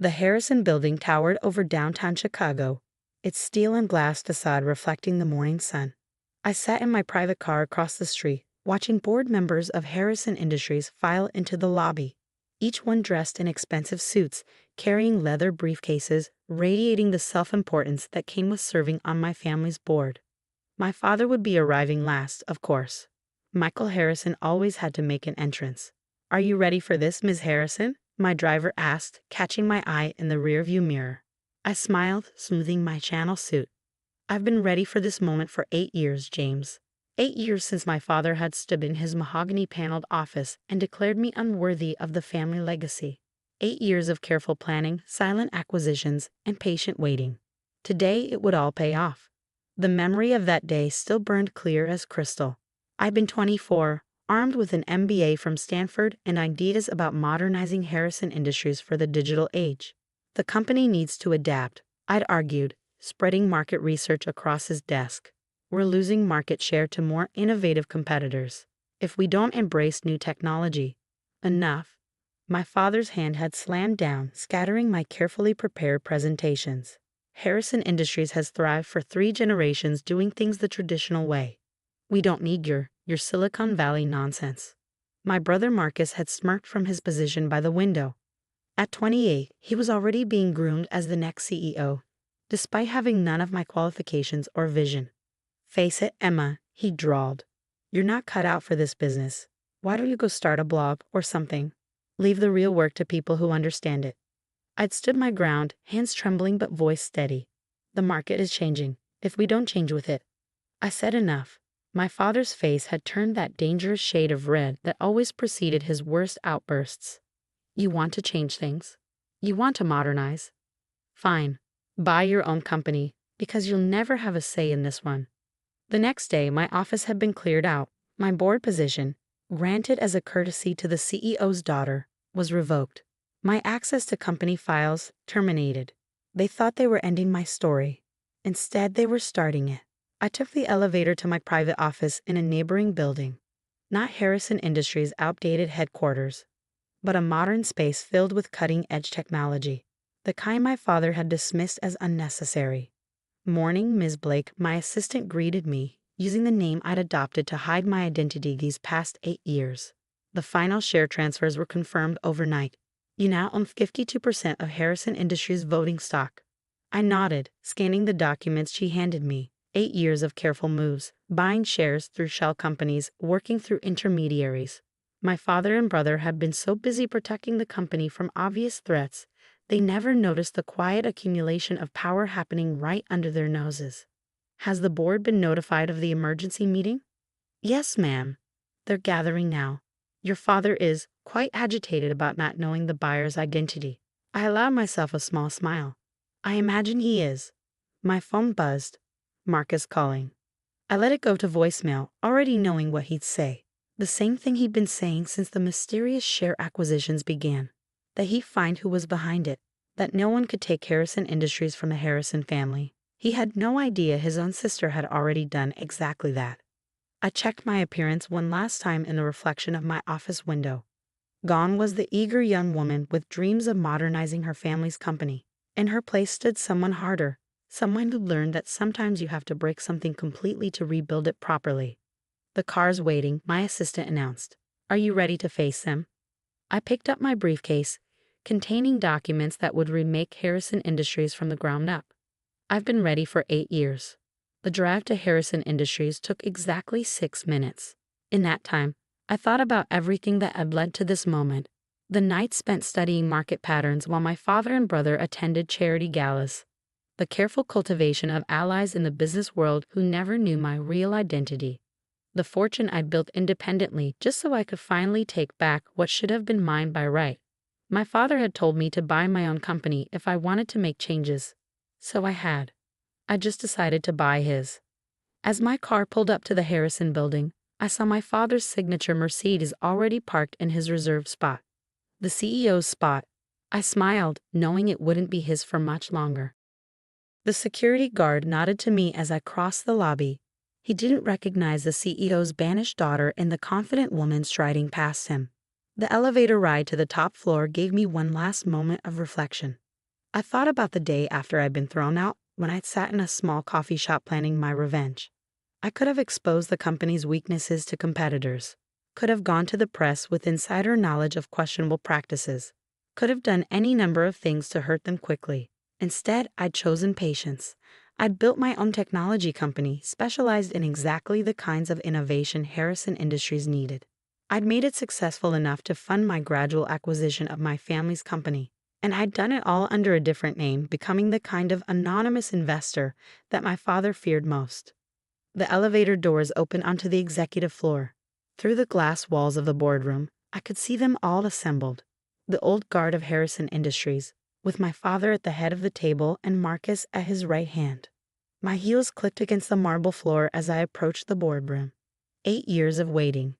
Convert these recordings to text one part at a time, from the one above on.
The Harrison Building towered over downtown Chicago, its steel and glass facade reflecting the morning sun. I sat in my private car across the street, watching board members of Harrison Industries file into the lobby, each one dressed in expensive suits, carrying leather briefcases, radiating the self-importance that came with serving on my family's board. My father would be arriving last, of course. Michael Harrison always had to make an entrance. "Are you ready for this, Ms. Harrison?" my driver asked, catching my eye in the rearview mirror. I smiled, smoothing my Channel suit. "I've been ready for this moment for 8 years, James. 8 years since my father had stood in his mahogany-paneled office and declared me unworthy of the family legacy. 8 years of careful planning, silent acquisitions, and patient waiting. Today it would all pay off." The memory of that day still burned clear as crystal. I'd been 24, armed with an MBA from Stanford and ideas about modernizing Harrison Industries for the digital age. "The company needs to adapt," I'd argued, spreading market research across his desk. "We're losing market share to more innovative competitors if we don't embrace new technology." "Enough." My father's hand had slammed down, scattering my carefully prepared presentations. "Harrison Industries has thrived for 3 generations doing things the traditional way. We don't need your Silicon Valley nonsense." My brother Marcus had smirked from his position by the window. At 28, he was already being groomed as the next CEO, despite having none of my qualifications or vision. "Face it, Emma," he drawled. "You're not cut out for this business. Why don't you go start a blog or something? Leave the real work to people who understand it." I'd stood my ground, hands trembling but voice steady. "The market is changing, if we don't change with it." I said enough. My father's face had turned that dangerous shade of red that always preceded his worst outbursts. "You want to change things? You want to modernize? Fine. Buy your own company, because you'll never have a say in this one." The next day, my office had been cleared out. My board position, granted as a courtesy to the CEO's daughter, was revoked. My access to company files terminated. They thought they were ending my story. Instead, they were starting it. I took the elevator to my private office in a neighboring building. Not Harrison Industries' outdated headquarters, but a modern space filled with cutting-edge technology, the kind my father had dismissed as unnecessary. "Morning, Ms. Blake," my assistant greeted me, using the name I'd adopted to hide my identity these past 8 years. The final share transfers were confirmed overnight. "You now own 52% of Harrison Industries' voting stock." I nodded, scanning the documents she handed me. 8 years of careful moves, buying shares through shell companies, working through intermediaries. My father and brother had been so busy protecting the company from obvious threats, they never noticed the quiet accumulation of power happening right under their noses. "Has the board been notified of the emergency meeting?" "Yes, ma'am. They're gathering now. Your father is quite agitated about not knowing the buyer's identity." I allowed myself a small smile. "I imagine he is." My phone buzzed. Marcus calling. I let it go to voicemail, already knowing what he'd say. The same thing he'd been saying since the mysterious share acquisitions began. That he'd find who was behind it. That no one could take Harrison Industries from the Harrison family. He had no idea his own sister had already done exactly that. I checked my appearance one last time in the reflection of my office window. Gone was the eager young woman with dreams of modernizing her family's company. In her place stood someone harder. Someone who learned that sometimes you have to break something completely to rebuild it properly. "The car's waiting," my assistant announced. "Are you ready to face them?" I picked up my briefcase, containing documents that would remake Harrison Industries from the ground up. I've been ready for 8 years. The drive to Harrison Industries took exactly 6 minutes. In that time, I thought about everything that had led to this moment. The nights spent studying market patterns while my father and brother attended charity galas. The careful cultivation of allies in the business world who never knew my real identity. The fortune I'd built independently just so I could finally take back what should have been mine by right. My father had told me to buy my own company if I wanted to make changes. So I had. I just decided to buy his. As my car pulled up to the Harrison building, I saw my father's signature Mercedes already parked in his reserved spot. The CEO's spot. I smiled, knowing it wouldn't be his for much longer. The security guard nodded to me as I crossed the lobby. He didn't recognize the CEO's banished daughter in the confident woman striding past him. The elevator ride to the top floor gave me one last moment of reflection. I thought about the day after I'd been thrown out, when I'd sat in a small coffee shop planning my revenge. I could have exposed the company's weaknesses to competitors, could have gone to the press with insider knowledge of questionable practices, could have done any number of things to hurt them quickly. Instead, I'd chosen patience. I'd built my own technology company specialized in exactly the kinds of innovation Harrison Industries needed. I'd made it successful enough to fund my gradual acquisition of my family's company, and I'd done it all under a different name, becoming the kind of anonymous investor that my father feared most. The elevator doors opened onto the executive floor. Through the glass walls of the boardroom, I could see them all assembled. The old guard of Harrison Industries, with my father at the head of the table and Marcus at his right hand. My heels clicked against the marble floor as I approached the boardroom. 8 years of waiting.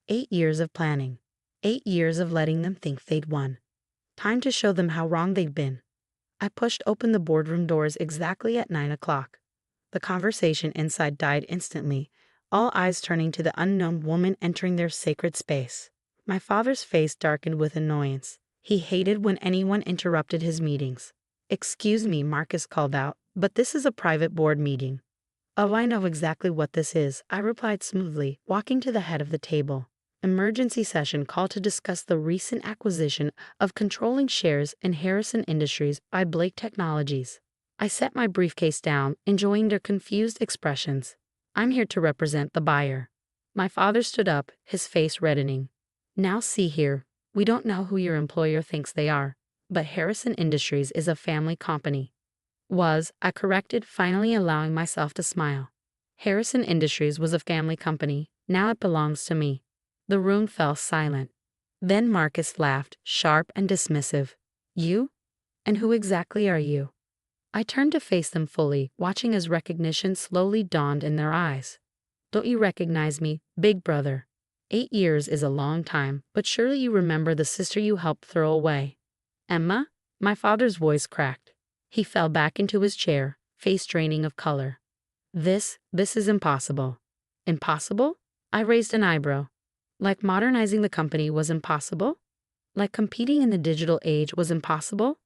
8 years of planning. 8 years of letting them think they'd won. Time to show them how wrong they'd been. I pushed open the boardroom doors exactly at 9 o'clock. The conversation inside died instantly, all eyes turning to the unknown woman entering their sacred space. My father's face darkened with annoyance. He hated when anyone interrupted his meetings. "Excuse me," Marcus called out, "but this is a private board meeting." "Oh, I know exactly what this is," I replied smoothly, walking to the head of the table. "Emergency session call to discuss the recent acquisition of controlling shares in Harrison Industries by Blake Technologies." I set my briefcase down, enjoying their confused expressions. "I'm here to represent the buyer." My father stood up, his face reddening. "Now see here, we don't know who your employer thinks they are, but Harrison Industries is a family company." I corrected, finally allowing myself to smile. Harrison Industries was a family company, now it belongs to me. The room fell silent. Then Marcus laughed, sharp and dismissive. "You? And who exactly are you?" I turned to face them fully, watching as recognition slowly dawned in their eyes. "Don't you recognize me, big brother? 8 years is a long time, but surely you remember the sister you helped throw away." "Emma?" My father's voice cracked. He fell back into his chair, face draining of color. This is impossible." "Impossible?" I raised an eyebrow. Like modernizing the company was impossible? Like competing in the digital age was impossible?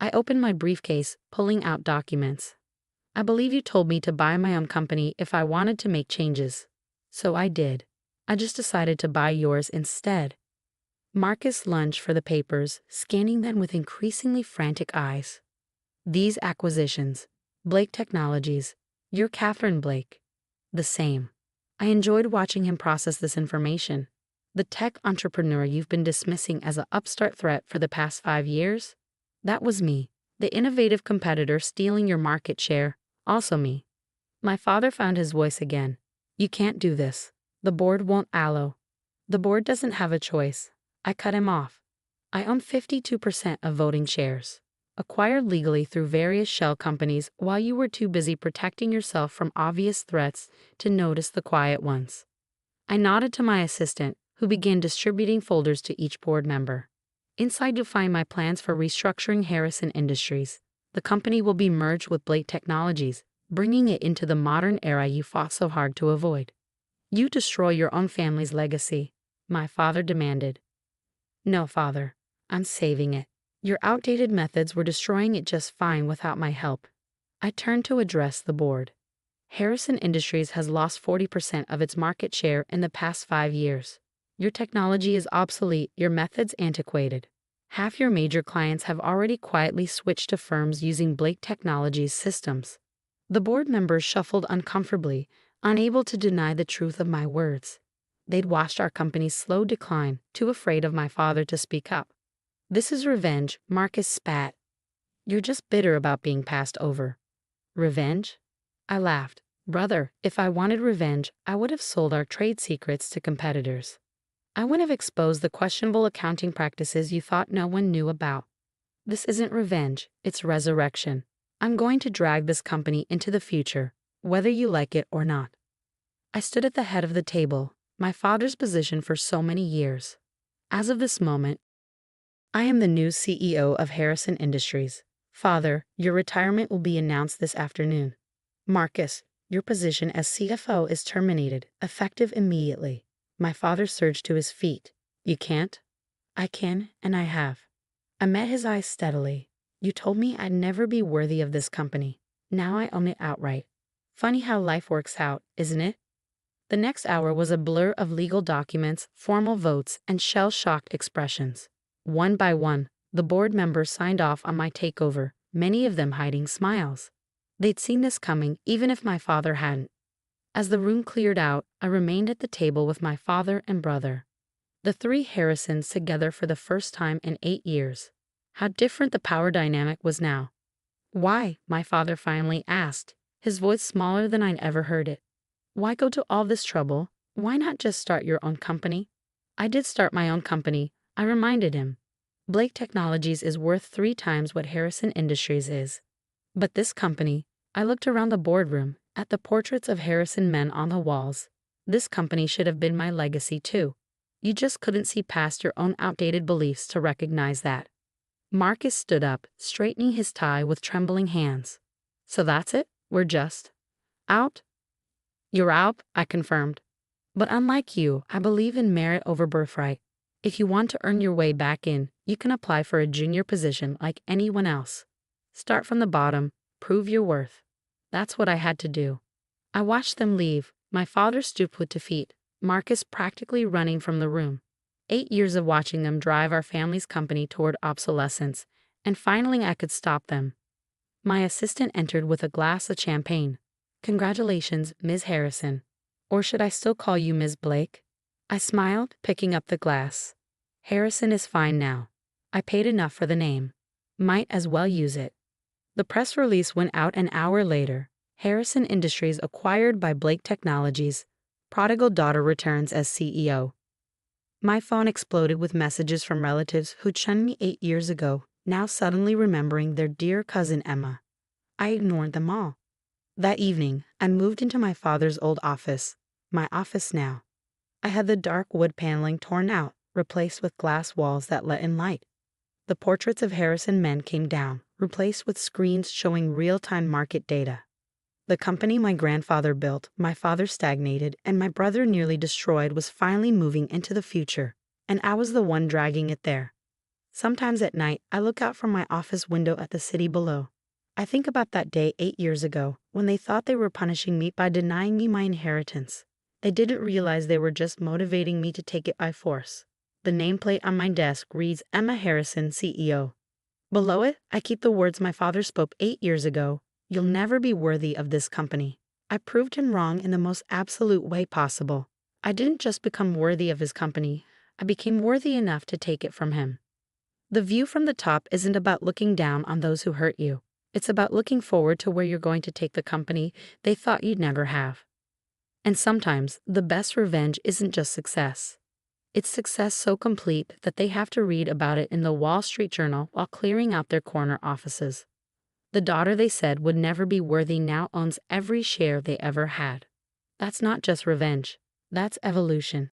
I opened my briefcase, pulling out documents. "I believe you told me to buy my own company if I wanted to make changes. So I did. I just decided to buy yours instead." Marcus lunged for the papers, scanning them with increasingly frantic eyes. "These acquisitions. Blake Technologies. You're Catherine Blake." "The same." I enjoyed watching him process this information. "The tech entrepreneur you've been dismissing as an upstart threat for the past 5 years? That was me. The innovative competitor stealing your market share, also me." My father found his voice again. "You can't do this. The board won't allow." "The board doesn't have a choice." I cut him off. "I own 52% of voting shares, acquired legally through various shell companies while you were too busy protecting yourself from obvious threats to notice the quiet ones." I nodded to my assistant, who began distributing folders to each board member. "Inside you'll find my plans for restructuring Harrison Industries. The company will be merged with Blake Technologies, bringing it into the modern era you fought so hard to avoid." "You destroy your own family's legacy," my father demanded. "No, father. I'm saving it. Your outdated methods were destroying it just fine without my help." I turned to address the board. "Harrison Industries has lost 40% of its market share in the past 5 years. Your technology is obsolete, your methods antiquated. Half your major clients have already quietly switched to firms using Blake Technologies systems." The board members shuffled uncomfortably, unable to deny the truth of my words. They'd watched our company's slow decline, too afraid of my father to speak up. "This is revenge," Marcus spat. "You're just bitter about being passed over." "Revenge?" I laughed. "Brother, if I wanted revenge, I would have sold our trade secrets to competitors. I would have exposed the questionable accounting practices you thought no one knew about. This isn't revenge, it's resurrection. I'm going to drag this company into the future, whether you like it or not." I stood at the head of the table, my father's position for so many years. "As of this moment, I am the new CEO of Harrison Industries. Father, your retirement will be announced this afternoon. Marcus, your position as CFO is terminated, effective immediately." My father surged to his feet. "You can't?" "I can, and I have." I met his eyes steadily. You told me I'd never be worthy of this company. Now I own it outright. Funny how life works out, isn't it? The next hour was a blur of legal documents, formal votes, and shell-shocked expressions. One by one, the board members signed off on my takeover, many of them hiding smiles. They'd seen this coming, even if my father hadn't. As the room cleared out, I remained at the table with my father and brother. The three Harrisons together for the first time in 8 years. How different the power dynamic was now. "Why?" my father finally asked, his voice smaller than I'd ever heard it. "Why go to all this trouble? Why not just start your own company?" "I did start my own company," I reminded him. "Blake Technologies is worth 3 times what Harrison Industries is. But this company," I looked around the boardroom, at the portraits of Harrison men on the walls. "This company should have been my legacy too. You just couldn't see past your own outdated beliefs to recognize that." Marcus stood up, straightening his tie with trembling hands. "So that's it? We're just out?" "You're out," I confirmed. "But unlike you, I believe in merit over birthright. If you want to earn your way back in, you can apply for a junior position like anyone else. Start from the bottom, prove your worth." That's what I had to do. I watched them leave, my father stooped with defeat, Marcus practically running from the room. 8 years of watching them drive our family's company toward obsolescence, and finally I could stop them. My assistant entered with a glass of champagne. "Congratulations, Ms. Harrison. Or should I still call you Ms. Blake?" I smiled, picking up the glass. "Harrison is fine now. I paid enough for the name. Might as well use it." The press release went out an hour later. Harrison Industries acquired by Blake Technologies. Prodigal daughter returns as CEO. My phone exploded with messages from relatives who'd shunned me 8 years ago, now suddenly remembering their dear cousin Emma. I ignored them all. That evening, I moved into my father's old office, my office now. I had the dark wood paneling torn out, replaced with glass walls that let in light. The portraits of Harrison men came down, replaced with screens showing real-time market data. The company my grandfather built, my father stagnated, and my brother nearly destroyed was finally moving into the future, and I was the one dragging it there. Sometimes at night, I look out from my office window at the city below. I think about that day 8 years ago, when they thought they were punishing me by denying me my inheritance. They didn't realize they were just motivating me to take it by force. The nameplate on my desk reads Emma Harrison, CEO. Below it, I keep the words my father spoke 8 years ago: "You'll never be worthy of this company." I proved him wrong in the most absolute way possible. I didn't just become worthy of his company, I became worthy enough to take it from him. The view from the top isn't about looking down on those who hurt you. It's about looking forward to where you're going to take the company they thought you'd never have. And sometimes, the best revenge isn't just success. It's success so complete that they have to read about it in the Wall Street Journal while clearing out their corner offices. The daughter they said would never be worthy now owns every share they ever had. That's not just revenge. That's evolution.